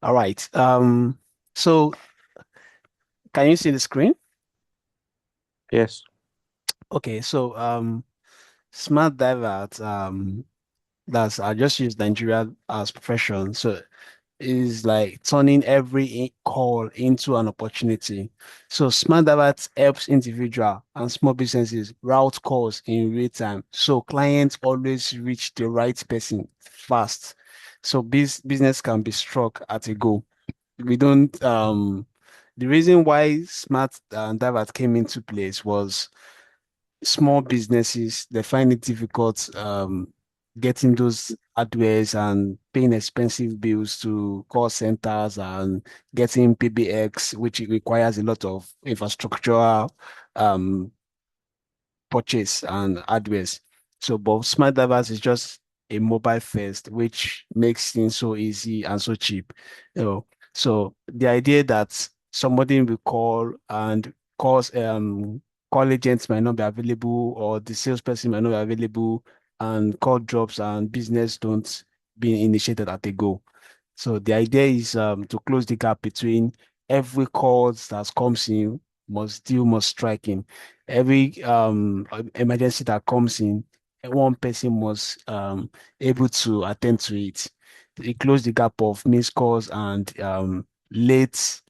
All right. So can you see the screen? Yes. Okay, so Smart Divert, that's I just use Nigeria as profession. So is like turning every call into an opportunity. So Smart Divert helps individual and small businesses route calls in real time. So clients always reach the right person fast. So business can be struck at a go. We don't the reason why Smart Divert came into place was small businesses, they find it difficult getting those hardwares and paying expensive bills to call centers and getting PBX, which it requires a lot of infrastructural um, purchase and hardwares. So, but Smart Divers is just a mobile first, which makes things so easy and so cheap. You know, so the idea that somebody will call and cause call agents might not be available or the salesperson might not be available and call drops and business don't be initiated at a go. So the idea is to close the gap between every call that comes in must strike in. Every emergency that comes in, one person must able to attend to it. It close the gap of missed calls and late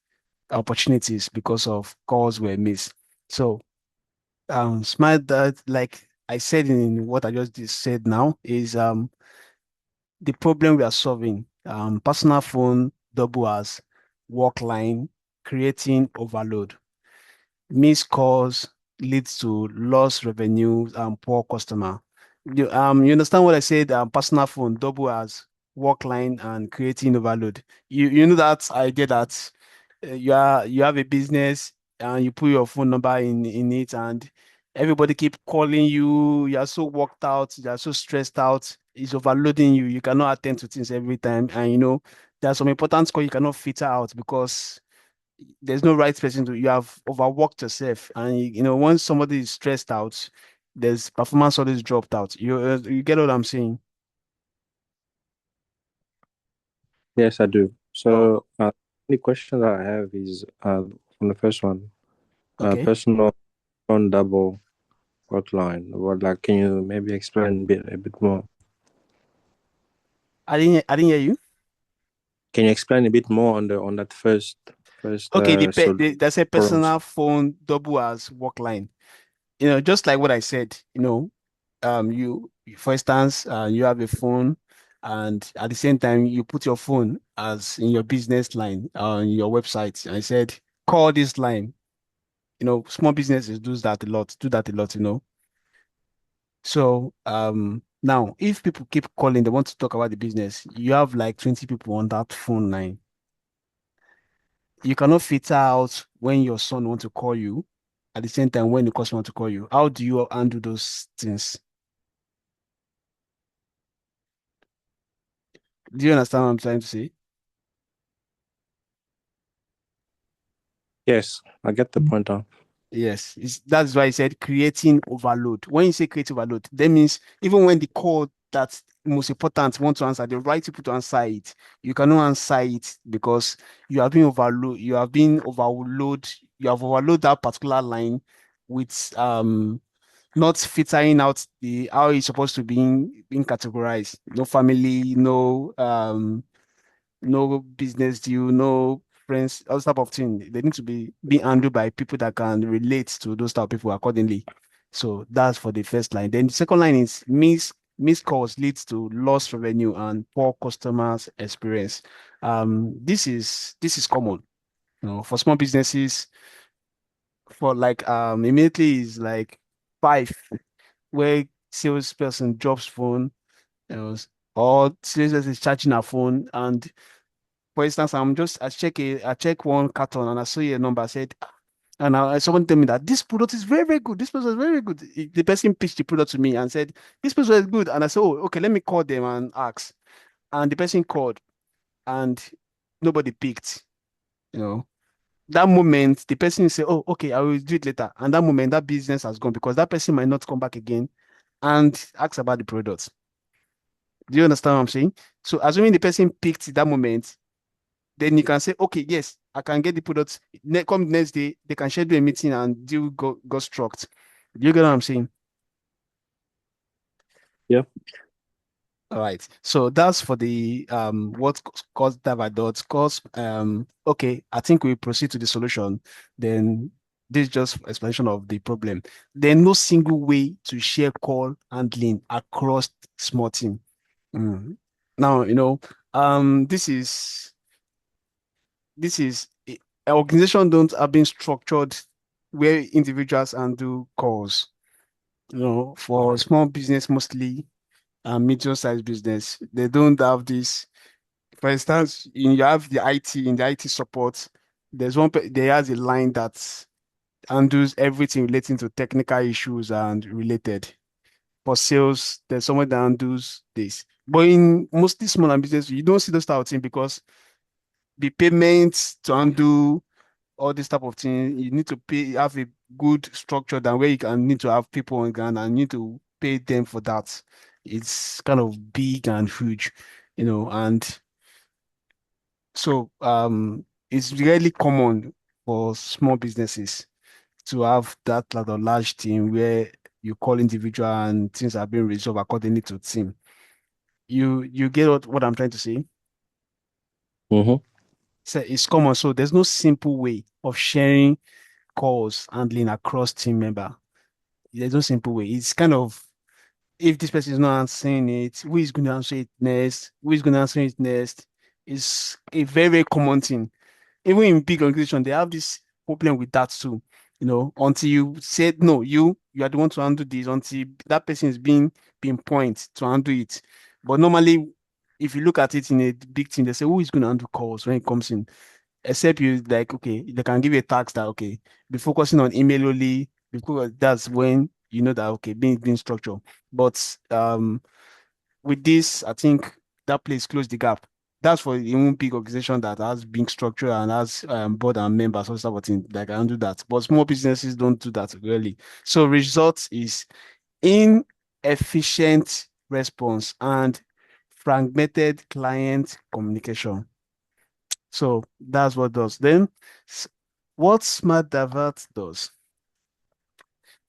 opportunities because of calls were missed. So smart that like I said in what I just said now is the problem we are solving. Personal phone double as work line, creating overload. Missed calls leads to lost revenue and poor customer. You understand what I said? Personal phone double as work line and creating overload. You know that idea that you have a business and you put your phone number in it and everybody keep calling you. You are so worked out. You are so stressed out. It's overloading you. You cannot attend to things every time, and there are some important call you cannot filter out because there's no right person to you have overworked yourself and once somebody is stressed out there's performance always dropped out. You get what I'm saying? Yes, I do. Oh, So, the question that I have is from the first one, okay. personal on double outline. What, like, can you maybe explain a bit more? I didn't hear you. Can you explain a bit more on the on that first Okay, so there's a pros? personal phone double as work line. Just like what I said, you for instance, you have a phone and at the same time you put your phone as in your business line on your website. I said call this line. Small businesses do that a lot. So now if people keep calling, they want to talk about the business, you have like 20 people on that phone line. You cannot filter out when your son want to call you at the same time when the customer want to call you. How do you handle those things? Do you understand what I'm trying to say? Yes, I get the point now. Yes, that's why I said creating overload. When you say create overload, that means even when the call that's most important want to answer, the right people to answer it, you cannot answer it because you have overload that particular line with not filtering out the how it's supposed to being categorized. No family, no business deal, no friends, all type of thing. They need to be being handled by people that can relate to those type of people accordingly. So that's for the first line. Then the second line is missed calls leads to lost revenue and poor customers experience. This is common, for small businesses. For like immediately is like five where salesperson drops phone, you know, or salesperson is charging her phone and for instance, I check one carton and I saw a number. I said, and someone tell me that this product is very, very good. This product is very good. The person pitched the product to me and said, this product is good. And I said, oh, okay, let me call them and ask. And the person called and nobody picked. You know, that moment, the person say, oh, okay, I will do it later. And that moment, that business has gone because that person might not come back again and ask about the product. Do you understand what I'm saying? So assuming the person picked that moment, Then you can say, okay, yes, I can get the products. Come next day, they can schedule a meeting and deal go struct. Do you get what I'm saying? Yeah. All right. So that's for the what caused diver dots. Cause okay, I think we proceed to the solution. Then this is just explanation of the problem. There's no single way to share call handling across small team. Mm. Now, this is organization don't have been structured where individuals and do calls. For small business mostly and medium-sized business, they don't have this. For instance, you have the IT in the IT support. There has a line that handles everything relating to technical issues and related. For sales, there's someone that handles this. But in mostly small and business, you don't see those type of thing because the payments to handle all this type of thing, you need to have a good structure than where you can need to have people on ground and need to pay them for that. It's kind of big and huge, and so it's really common for small businesses to have that like a large team where you call individual and things are being resolved accordingly to team. You get what I'm trying to say? Mm-hmm. So it's common. So there's no simple way of sharing calls handling across team member. There's no simple way. It's kind of if this person is not answering it, who is going to answer it next? Who is going to answer it next? It's a very, very common thing. Even in big organization, they have this problem with that too. Until you said no, you are the one to handle this, until that person is being pinpoint to handle it. But normally, if you look at it in a big team, they say who is going to handle calls when it comes in, except you like, okay, they can give you a task that, okay, be focusing on email only because that's when you know that, okay, being structured. But with this, I think that place close the gap. That's for even big organization that has big structure and has board and members or something that can do that. But small businesses don't do that really. So result is inefficient response and fragmented client communication. So that's what does. Then what Smart Divert does.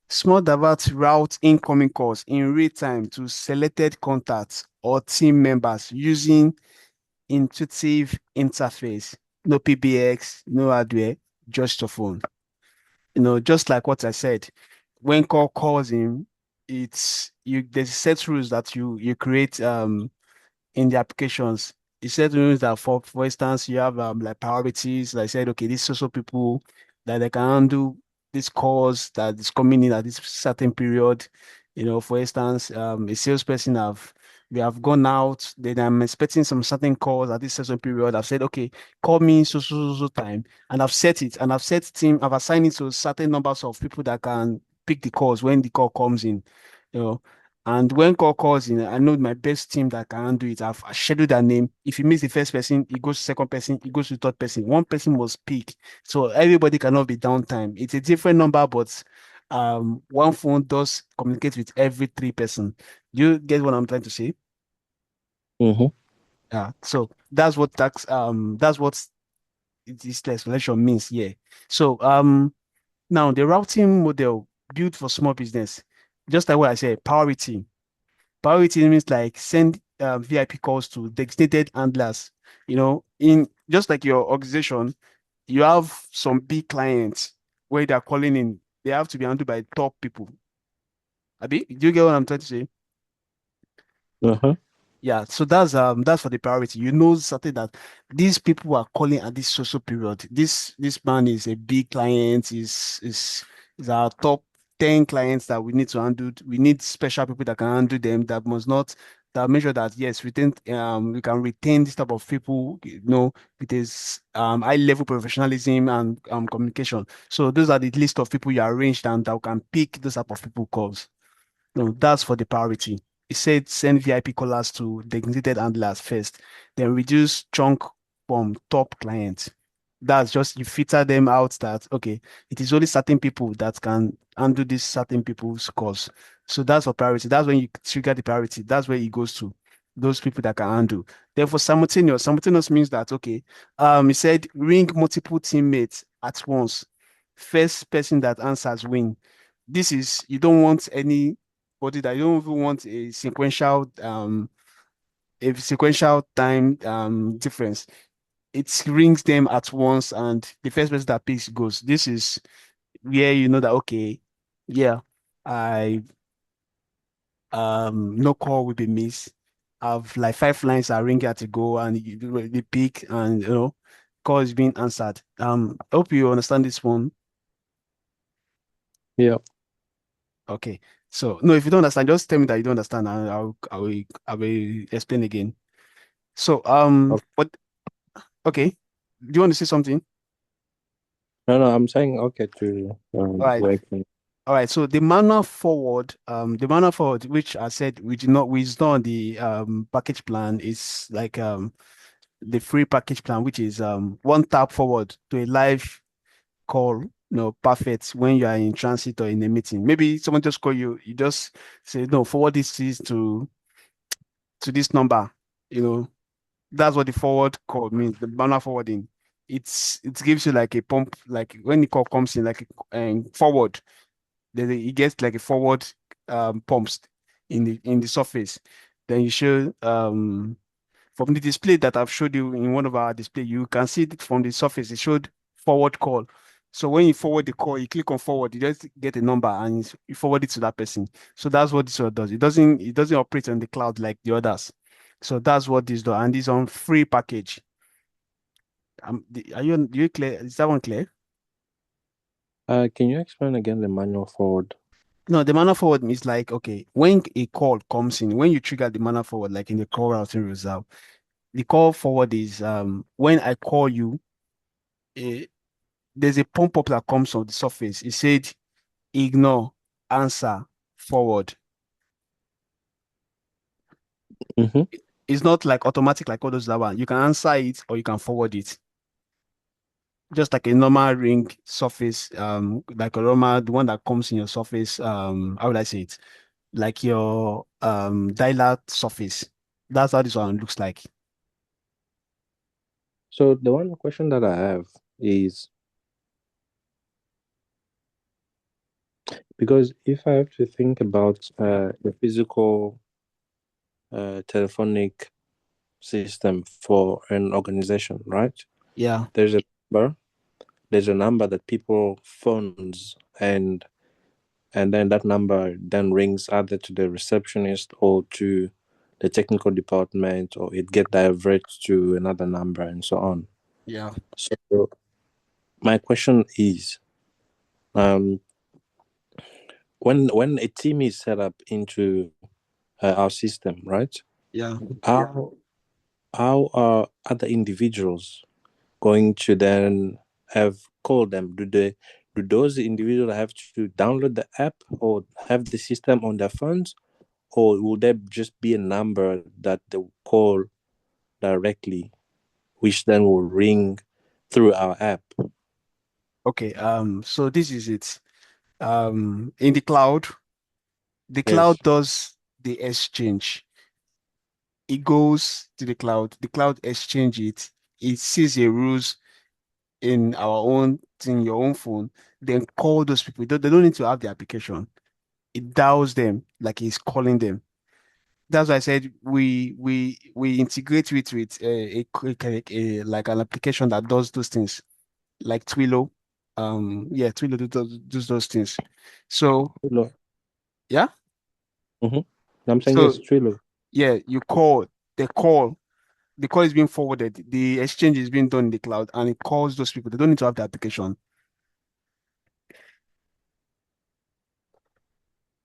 Smart Divert route incoming calls in real time to selected contacts or team members using intuitive interface. No PBX, no hardware, just your phone. Just like what I said, when call calls in, it's you there's set rules that you create in the applications. It said means that for instance, you have like priorities. Like I said, okay, these social people that they can handle this calls that is coming in at this certain period. For instance, a salesperson we have gone out, then I'm expecting some certain calls at this certain period. I've said, okay, call me so time, and I've set it, and I've assigned it to certain numbers of people that can pick the calls when the call comes in. You know, and when call calls in, I know my best team that can do it. I've scheduled their name. If you miss the first person, it goes to second person, it goes to third person. One person must pick. So everybody cannot be downtime. It's a different number, but one phone does communicate with every three person. Do you get what I'm trying to say? Mm-hmm. Yeah. So that's what this explanation means. Yeah. So now the routing model built for small business, just like what I said, priority. Priority means like send VIP calls to designated handlers. In just like your organization, you have some big clients where they're calling in. They have to be handled by top people. Abi, do you get what I'm trying to say? Uh-huh. Yeah, so that's for the priority. You know something that these people are calling at this social period. This man is a big client, is our top 10 clients that we need to handle. We need special people that can handle them, that must not that make sure that yes, we can retain this type of people, with this high level professionalism and communication. So those are the list of people you arranged and that can pick those type of people calls. No, that's for the priority. It said send VIP callers to designated handlers first, then reduce chunk from top clients. That's just you filter them out that okay, it is only certain people that can handle this certain people's calls. So that's for priority. That's when you trigger the priority. That's where it goes to. those people that can handle. Then for simultaneous, simultaneous means that okay, he said ring multiple teammates at once. First person that answers win. This is you don't want anybody that you don't even want a sequential time difference. It rings them at once, and the first person that picks goes. This is where you know that okay, yeah, I no call will be missed. I've like five lines are ringing at a go, and the pick, and call is being answered. I hope you understand this one. Yeah. Okay. So no, if you don't understand, just tell me that you don't understand, and I will explain again. So Okay. what? Okay. Do you want to say something? No, no, I'm saying okay All right. to explain. All right. So the manner forward, which I said we did not on the package plan is like the free package plan, which is one tap forward to a live call, perfect when you are in transit or in a meeting. Maybe someone just call you, you just say, no, forward this to this number. You know, that's what the forward call means, the banner forwarding. It gives you like a pump, like when the call comes in, like forward, it gets like a forward pumps in the surface. Then you show from the display that I've showed you in one of our display, you can see it from the surface. It showed forward call. So when you forward the call, you click on forward, you just get a number and you forward it to that person. So that's what this one does. It doesn't operate on the cloud like the others. So that's what this does. And this on free package. Are you clear? Is that one clear? Can you explain again the manual forward? No, the manner forward is like, okay, when a call comes in, when you trigger the manner forward, like in the call routing result, the call forward is when I call you, eh, there's a pump up that comes on the surface. It said ignore, answer, forward. Mm-hmm. It's not like automatic like all those that one. You can answer it or you can forward it. Just like a normal ring surface, like a normal the one that comes in your surface, how would I say it? Like your dialer surface. That's how this one looks like. So the one question that I have is because if I have to think about the physical telephonic system for an organization, right? Yeah, There's a number, there's a number that people phones and then that number then rings either to the receptionist or to the technical department or it get diverted to another number and so on. yeah, So my question is um when a team is set up into our system, right? yeah. How how are other individuals going to then have called them? Do those individuals have to download the app or have the system on their phones, or will there just be a number that they will call directly, which then will ring through our app? Okay, so this is it. In the cloud Yes. does the exchange. It goes to the cloud exchange it. It sees a rules in your own phone, then call those people. They don't need to have the application. It dials them like it's calling them. That's why I said we integrate with like an application that does those things, like Twilio. Yeah, Twilio does those things. So No. yeah, Mm-hmm. I'm saying so yes, Trilo. yeah, the call, the call is being forwarded, the exchange is being done in the cloud, and it calls those people. They don't need to have the application.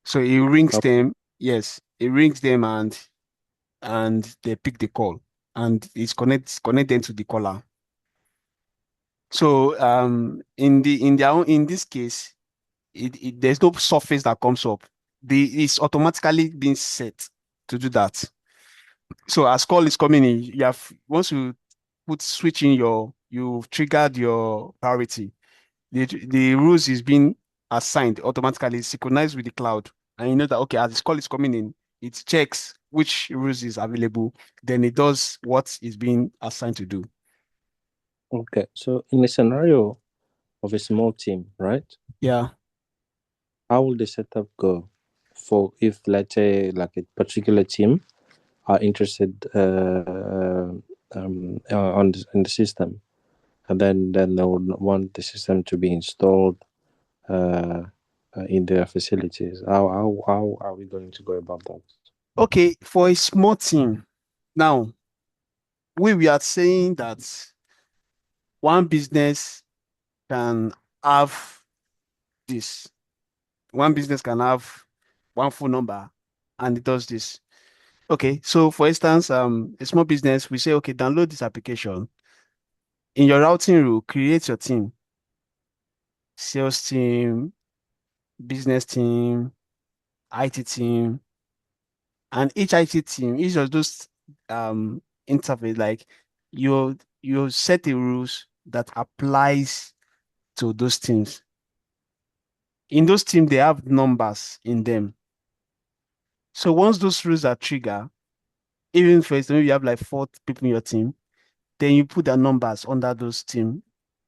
So it rings Oh, them. Yes, it rings them, and they pick the call, and it's connect them to the caller. So in this case, there's no surface that comes up. It's automatically being set to do that. So as call is coming in, you have once you put switch in you've triggered your priority. The rules is being assigned automatically, synchronized with the cloud, and you know that okay, as this call is coming in, it checks which rules is available, then it does what is being assigned to do. Okay. So in a scenario of a small team, right? Yeah. How will the setup go for if, let's say, like a particular team are interested in the system, and then they would want the system to be installed uh, in their facilities. How are we going to go about that? Okay, for a small team, now we are saying that one business can have this. One business can have one phone number and it does this. Okay, so for instance, a small business, we say, okay, download this application. In your routing rule, create your team, sales team, business team, IT team, and each IT team, each of those interface, like you set the rules that applies to those teams. In those teams, they have numbers in them. So once those rules are triggered, even for example, you have like four people in your team, then you put their numbers under those team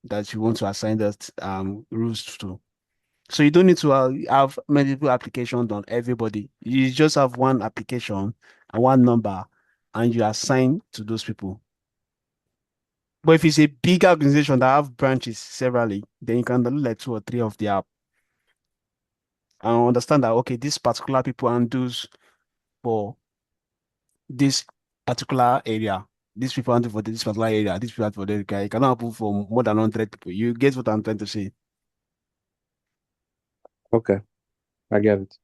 that you want to assign that rules to. So you don't need to have multiple applications on everybody. You just have one application and one number, and you assign to those people. But if it's a big organization that have branches severally, then you can download like two or three of the app and understand that okay, this particular people handles for this particular area. These people handle for this particular area. These people handle for the area. You cannot handle for more than 100 people. You get what I'm trying to say. Okay, I get it.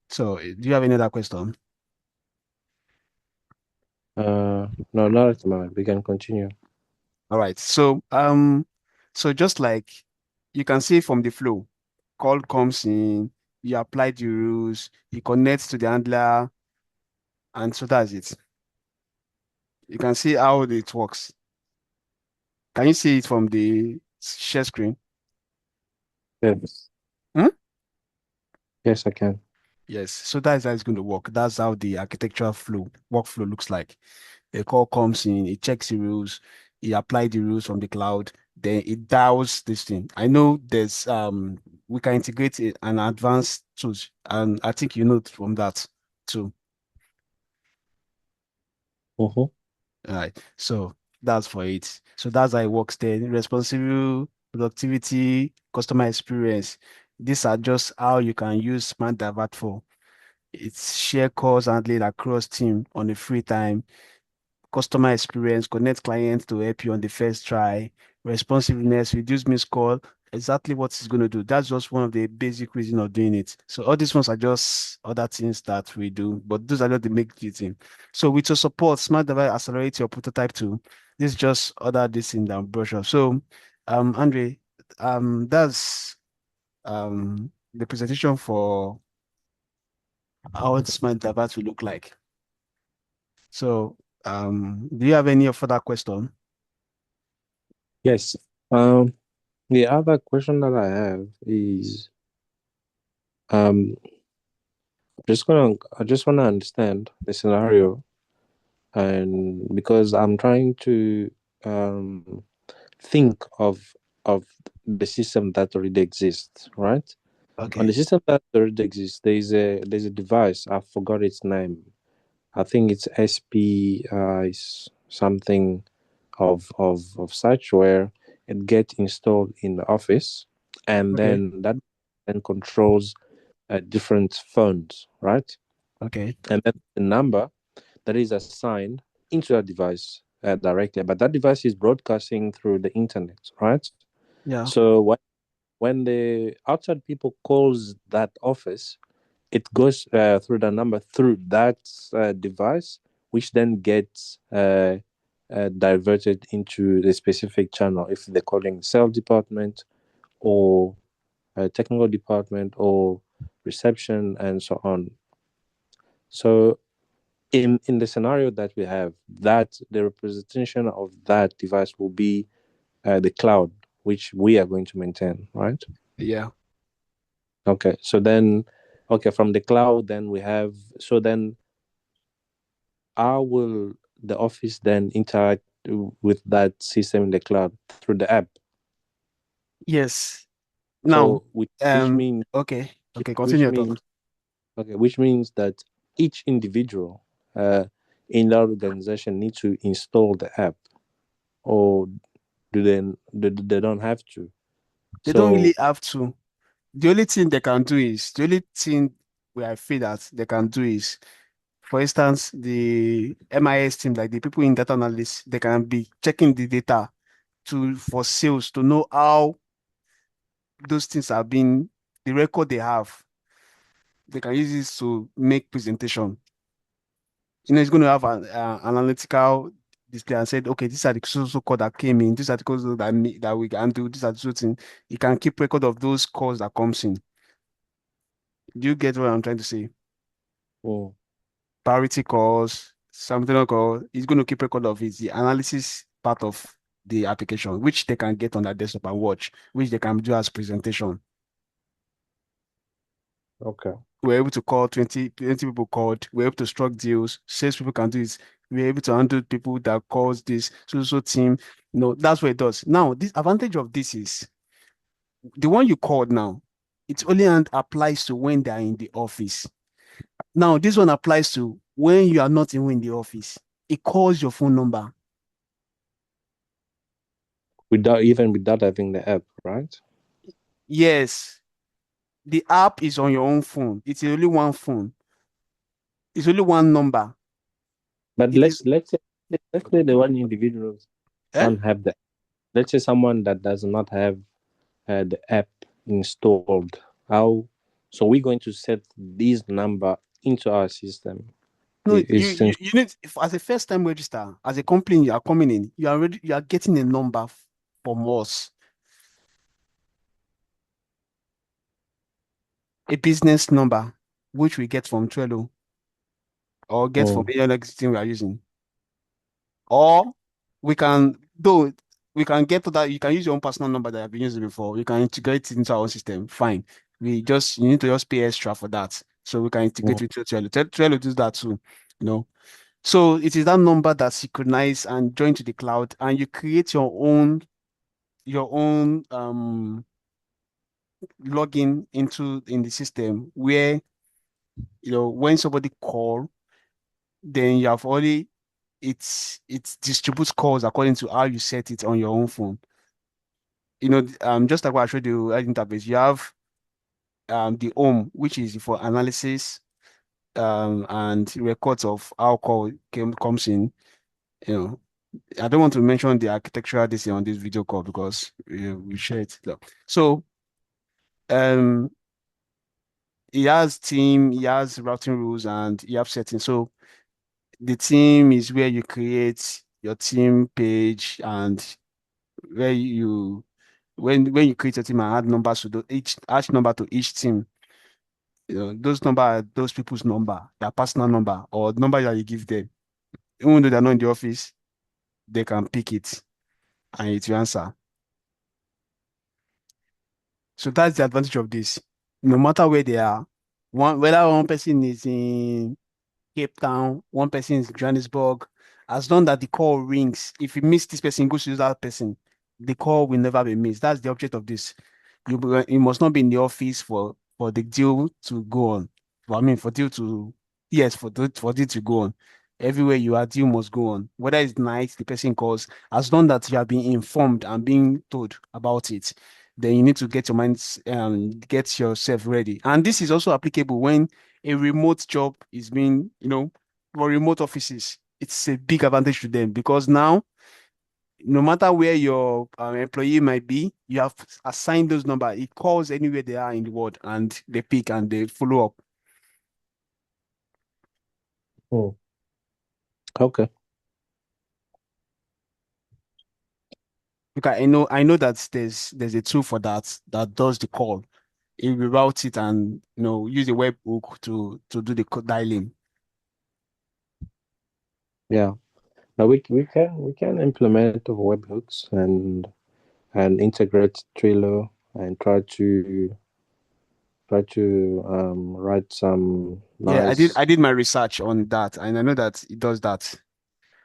So, do you have any other question? No, not at the moment. We can continue. All right. So just like you can see from the flow, call comes in, you apply the rules, it connects to the handler, and so that's it. You can see how it works. Can you see it from the share screen? Yes, Hmm? yes, I can. Yes. So that's how it's going to work. That's how the architectural flow, workflow looks like. A call comes in, it checks the rules, it applies the rules from the cloud, then it dials this thing. I know there's we can integrate an advanced tools, and I think you know from that too. Mm-hmm. All right. So that's for it. So that's how it works then. Responsible productivity, customer experience. These are just how you can use Smart Divert for. It's share calls handling across team on the free time, customer experience, connect clients to help you on the first try, responsiveness, reduce missed call, exactly what it's going to do. That's just one of the basic reasons of doing it. So all these ones are just other things that we do, but those are not the main thing. So with your support, Smart Device accelerate your prototype too. This is just other this in the brochure. So Andre, that's the presentation for how Smart Device will look like. So do you have any further question? Yes. The other question that I have is I just wanna understand the scenario, and because I'm trying to um think of the system that already exists, right? On the Okay. system that already exists, there's a device. I forgot its name. I think it's SP is something of such, where it gets installed in the office, and Okay. then that then controls different phones, right? Okay. And then the number that is assigned into that device directly, but that device is broadcasting through the internet, right? Yeah. So when the outside people calls that office, it goes through the number through that device, which then gets diverted into the specific channel if they're calling sales department or technical department or reception and so on. So in the scenario that we have, that the representation of that device will be the cloud, which we are going to maintain, right? Yeah. Okay, so then Okay, from the cloud, then we have. So then, how will the office then interact with that system in the cloud through the app? Yes. Now, So which means okay, okay, continue which your thought. means okay, which means that each individual uh, in that organization needs to install the app, or do they don't have to? They don't So really have to. The only thing they can do is the only thing where I feel that they can do is, for instance, the MIS team, like the people in data analysis, they can be checking the data to for sales to know how those things are being the record they have. They can use this to make presentation. It's going to have an analytical display and said, okay, these are the so code that came in, these are the codes that we can do, these are the so things. You can keep record of those calls that comes in. Do you get what I'm trying to say? mm, Priority calls, something like call, it's going to keep record of it, the analysis part of the application, which they can get on their desktop and watch, which they can do as presentation. okay, We're able to call 20 people called, we're able to struck deals, sales people can do it, we're able to handle people that calls this so team. That's what it does. Now, this advantage of this is the one you called now, it only and applies to when they're in the office. Now, this one applies to when you are not even in the office. It calls your phone number. without having the app, right? Yes, the app is on your own phone. It's only one phone. It's only one number. But It is let's say the one individuals eh? don't have the. Let's say someone that does not have the app installed. How? So we're going to set this number into our system. No, Is since you need if, as a first time register, as a company you are coming in, you are getting a number from us, a business number, which we get from Trello or get from mm, any other system we are using. Or we can though we can get to that, you can use your own personal number that I've been using before. You can integrate it into our own system. Fine. You need to just pay extra for that. So we can mm, integrate with your Trello. Trello does that too, you know. So it is that number that's synchronized and joined to the cloud, and you create your own login into in the system where when somebody call, then you have already it distributes calls according to how you set it on your own phone. Just like what I showed you at interface, you have the home, which is for analysis and records of how comes in. You know, I don't want to mention the architectural this on this video call because we share it. So um he has team, he has routing rules, and he has settings. So the team is where you create your team page and where you when you create a team and add numbers to each add number to each team. Those number are those people's number, their personal number or number that you give them. Even though they're not in the office, they can pick it and it will answer. So that's the advantage of this. No matter where they are, whether one person is in Cape Town, one person is Johannesburg. As long that the call rings, if you miss this person, goes to that person, the call will never be missed. That's the object of this. You must not be in the office for the deal to go on. I mean, for deal to yes, for deal to go on. Everywhere you are, deal must go on. Whether it's night, the person calls. As long that you are being informed and being told about it, then you need to get your minds get yourself ready. And this is also applicable when a remote job is being, for remote offices, it's a big advantage to them because now, no matter where your employee might be, you have assigned those numbers. It calls anywhere they are in the world and they pick and they follow up. mm. Okay. Because I know that there's a tool for that does the call. It reroutes it and use a webhook to do the dialing. Yeah. Now we can implement webhooks and integrate Trello and try to try to write some Yeah, nice. I did my research on that, and I know that it does that.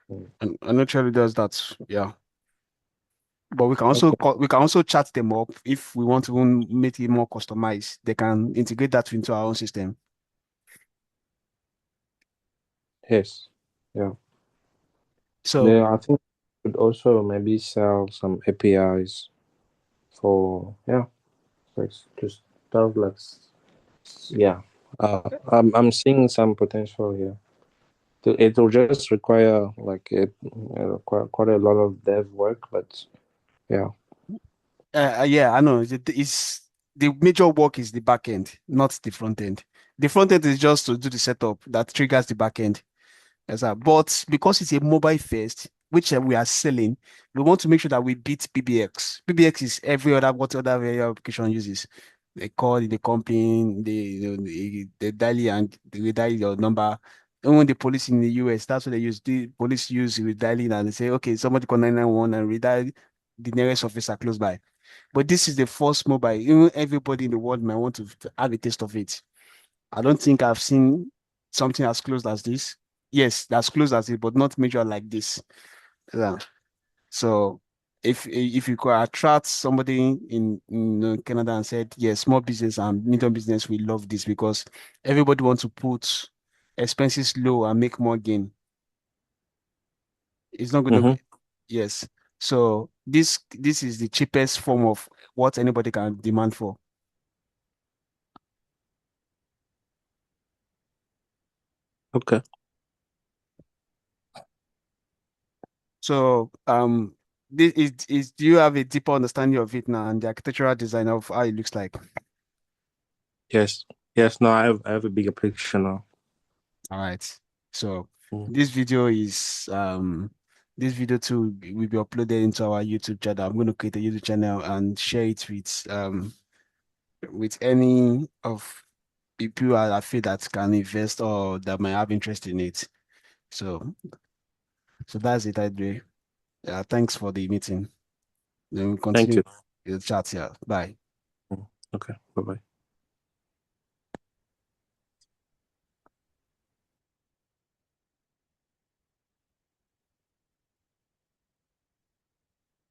And I know Cherry does that. Yeah. But Okay. we can also chat them up if we want to even make it more customized. They can integrate that into our own system. Yes. Yeah. So There, I think we could also maybe sell some APIs for, yeah, like just stuff like yeah. I'm seeing some potential here. It will just require like quite a lot of dev work, but yeah. yeah, I know. It's the major work is the back end, not the front end. The front end is just to do the setup that triggers the back end. Yes, sir. But because it's a mobile first, which we are selling, we want to make sure that we beat PBX. PBX is every other what other very application uses. They call it the company, the dial and they dial your number. And when the police in the US, that's what they use. The police use with dialing and they say, okay, somebody call 991 and redial the nearest officer close by. But this is the first mobile. Even everybody in the world might want to have a taste of it. I don't think I've seen something as close as this. Yes, that's close as it, but not major like this. Yeah. So if you could attract somebody in Canada and said, yes, small business and medium business, we love this because everybody wants to put expenses low and make more gain. It's not going to Mm-hmm. be, yes. So this is the cheapest form of what anybody can demand for. Okay. So, this is do you have a deeper understanding of it now and the architectural design of how it looks like? Yes. Yes. No, I have a bigger picture now. All right. So Mm. this video is this video too will be uploaded into our YouTube channel. I'm going to create a YouTube channel and share it with any of people I feel that can invest or that might have interest in it. So that's it, I do. Thanks for the meeting. Then we Thank continue you. the chat here. Bye. Mm. Okay. Bye bye.